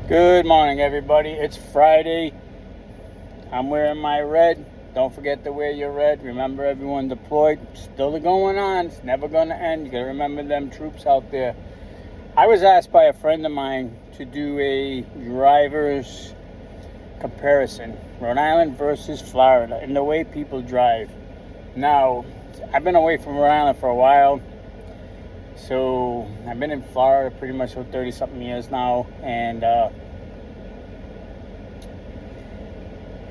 Good morning, everybody. It's Friday. I'm wearing my red. Don't forget to wear your red. Remember, everyone deployed. Still going on. It's never going to end. You got to remember them troops out there. I was asked by a friend of mine to do a driver's comparison. Rhode Island versus Florida and the way people drive. Now, I've been away from Rhode Island for a while. So I've been in Florida pretty much for 30-something years now, and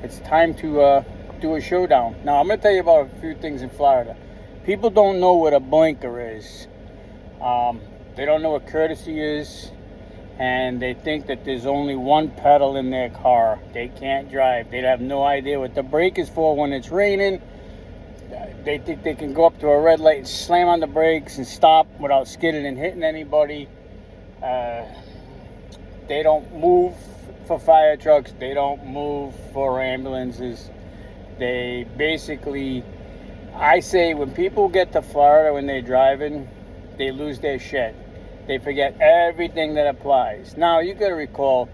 it's time to do a showdown. Now, I'm going to tell you about a few things in Florida. People don't know what a blinker is. They don't know what courtesy is, and they think that there's only one pedal in their car. They can't drive. They have no idea what the brake is for when it's raining. They think they can go up to a red light and slam on the brakes and stop without skidding and hitting anybody. They don't move for fire trucks. They don't move for ambulances. They basically, I say when people get to Florida when they're driving, they lose their shit. They forget everything that applies. Now, you got to recall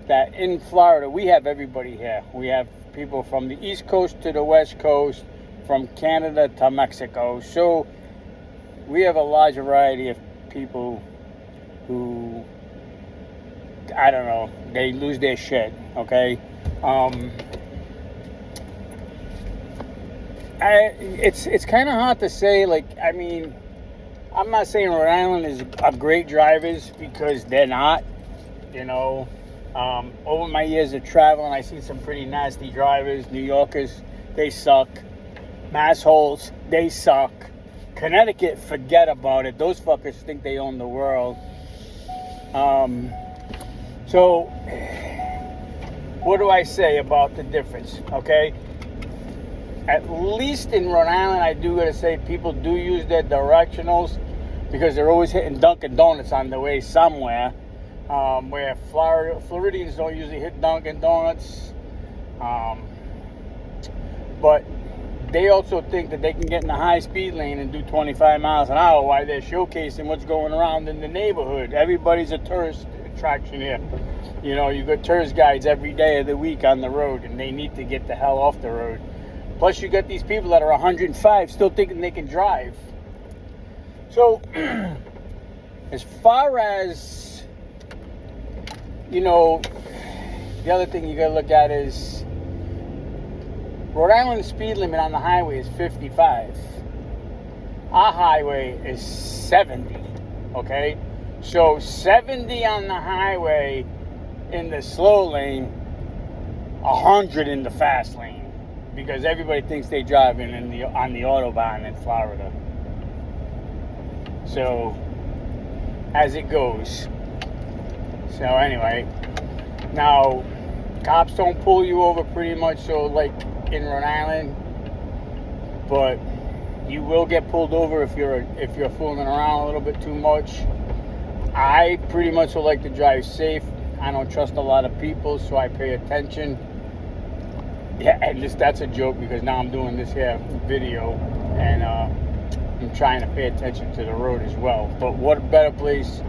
that in Florida, we have everybody here. We have people from the East Coast to the West Coast, from Canada to Mexico. So we have a large variety of people who, I don't know, they lose their shit, okay? It's kind of hard to say, I mean, I'm not saying Rhode Island is a great drivers, because they're not, you know. Over my years of traveling, I see some pretty nasty drivers. New Yorkers, they suck. Massholes, they suck. Connecticut, forget about it. Those fuckers think they own the world. So, what do I say about the difference, okay? At least in Rhode Island, I do gotta say people do use their directionals, because they're always hitting Dunkin' Donuts on the way somewhere, where Floridians don't usually hit Dunkin' Donuts. But they also think that they can get in the high-speed lane and do 25 miles an hour while they're showcasing what's going around in the neighborhood. Everybody's a tourist attraction here. You know, you got tourist guides every day of the week on the road, and they need to get the hell off the road. Plus, you got these people that are 105 still thinking they can drive. So, as far as, you know, the other thing you got to look at is Rhode Island's speed limit on the highway is 55. Our highway is 70, okay? So 70 on the highway in the slow lane, 100 in the fast lane, because everybody thinks they driving on the Autobahn in Florida. So, as it goes. So anyway, now cops don't pull you over pretty much so like in Rhode Island, but you will get pulled over if you're fooling around a little bit too much. I pretty much would like to drive safe. I don't trust a lot of people, so I pay attention. Yeah, and that's a joke, because now I'm doing this here video, and I'm trying to pay attention to the road as well. But what better place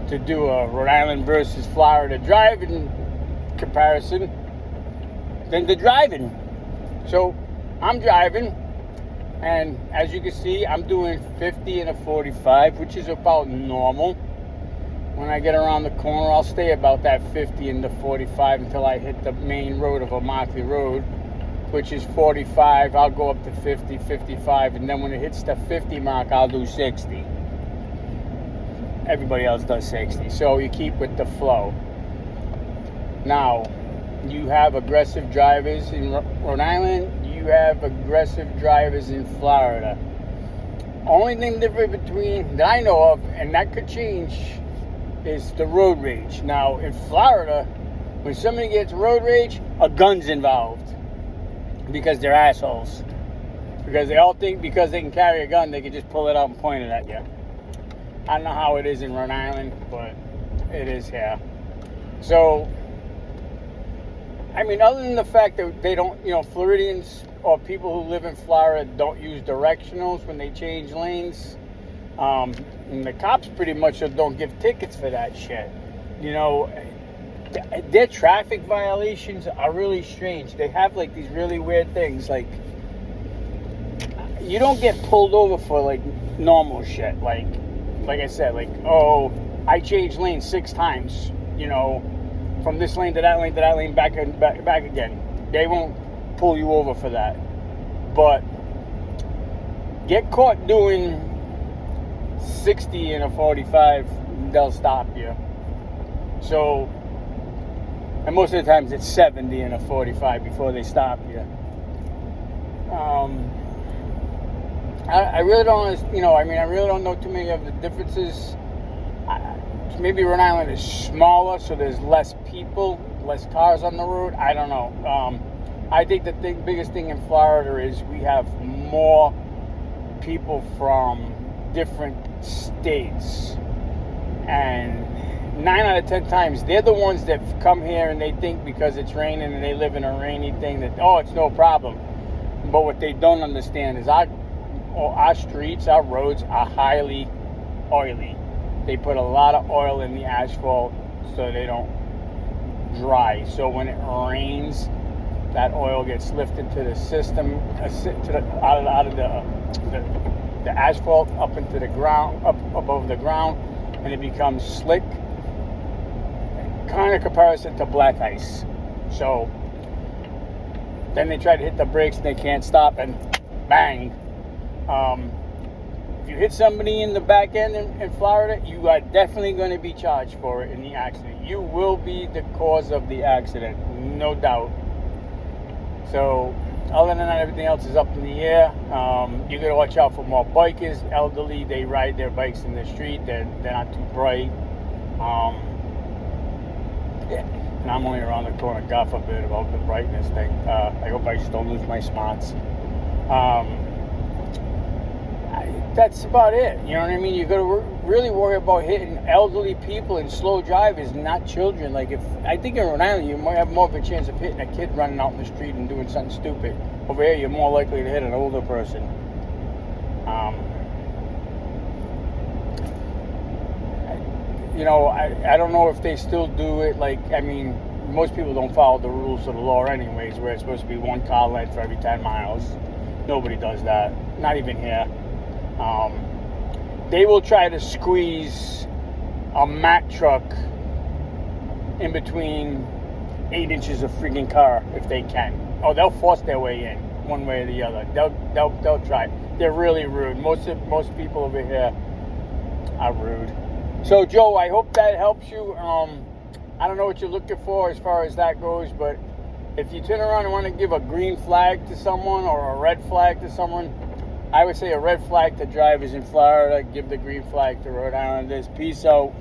to do a Rhode Island versus Florida driving comparison than the driving. So I'm driving, and as you can see, I'm doing 50 and a 45, which is about normal. When I get around the corner, I'll stay about that 50 and the 45 until I hit the main road of Immokalee Road, which is 45. I'll go up to 50, 55, and then when it hits the 50 mark, I'll do 60. Everybody else does 60, so you keep with the flow. Now, you have aggressive drivers in Rhode Island. You have aggressive drivers in Florida. Only thing different between that I know of, and that could change, is the road rage. Now, in Florida, when somebody gets road rage, a gun's involved, because they're assholes. Because they all think because they can carry a gun, they can just pull it out and point it at you. I don't know how it is in Rhode Island, but it is here. So, I mean, other than the fact that they don't, Floridians or people who live in Florida don't use directionals when they change lanes, and the cops pretty much don't give tickets for that shit. their traffic violations are really strange. They have like these really weird things. Like, you don't get pulled over for like normal shit. Like I said, like, oh, I changed lanes 6 times. You know, from this lane to that lane to that lane, back again. They won't pull you over for that. But get caught doing 60 in a 45, they'll stop you. So, and most of the times it's 70 in a 45 before they stop you. I really don't, I really don't know too many of the differences. Maybe Rhode Island is smaller, so there's less people, less cars on the road. I don't know. I think the biggest thing in Florida is we have more people from different states. And 9 out of 10 times, they're the ones that come here and they think because it's raining and they live in a rainy thing that, oh, it's no problem. But what they don't understand is our streets, our roads are highly oily. They put a lot of oil in the asphalt so they don't dry. So when it rains, that oil gets lifted to the system, out of the asphalt up into the ground, up above the ground, and it becomes slick. Kind of comparison to black ice. So then they try to hit the brakes and they can't stop, and bang. If you hit somebody in the back end in Florida, you are definitely going to be charged for it in the accident. You will be the cause of the accident, no doubt. So, other than that, everything else is up in the air. You got to watch out for more bikers, elderly. They ride their bikes in the street. They're not too bright. Yeah. And I'm only around the corner, God forbid, about the brightness thing. I hope I just don't lose my smarts. That's about it. You know what I mean? You got to really worry about hitting elderly people and slow drivers, not children. Like, I think in Rhode Island you might have more of a chance of hitting a kid running out in the street and doing something stupid. Over here, you're more likely to hit an older person. I don't know if they still do it. Like, I mean, most people don't follow the rules of the law anyways, where it's supposed to be 1 car length for every 10 miles. Nobody does that. Not even here. They will try to squeeze a Mack truck in between 8 inches of freaking car if they can. Oh, they'll force their way in one way or the other. They'll try. They're really rude. Most people over here are rude. So, Joe, I hope that helps you. I don't know what you're looking for as far as that goes, but if you turn around and want to give a green flag to someone or a red flag to someone, I would say a red flag to drivers in Florida, give the green flag to Rhode Islanders. Peace out.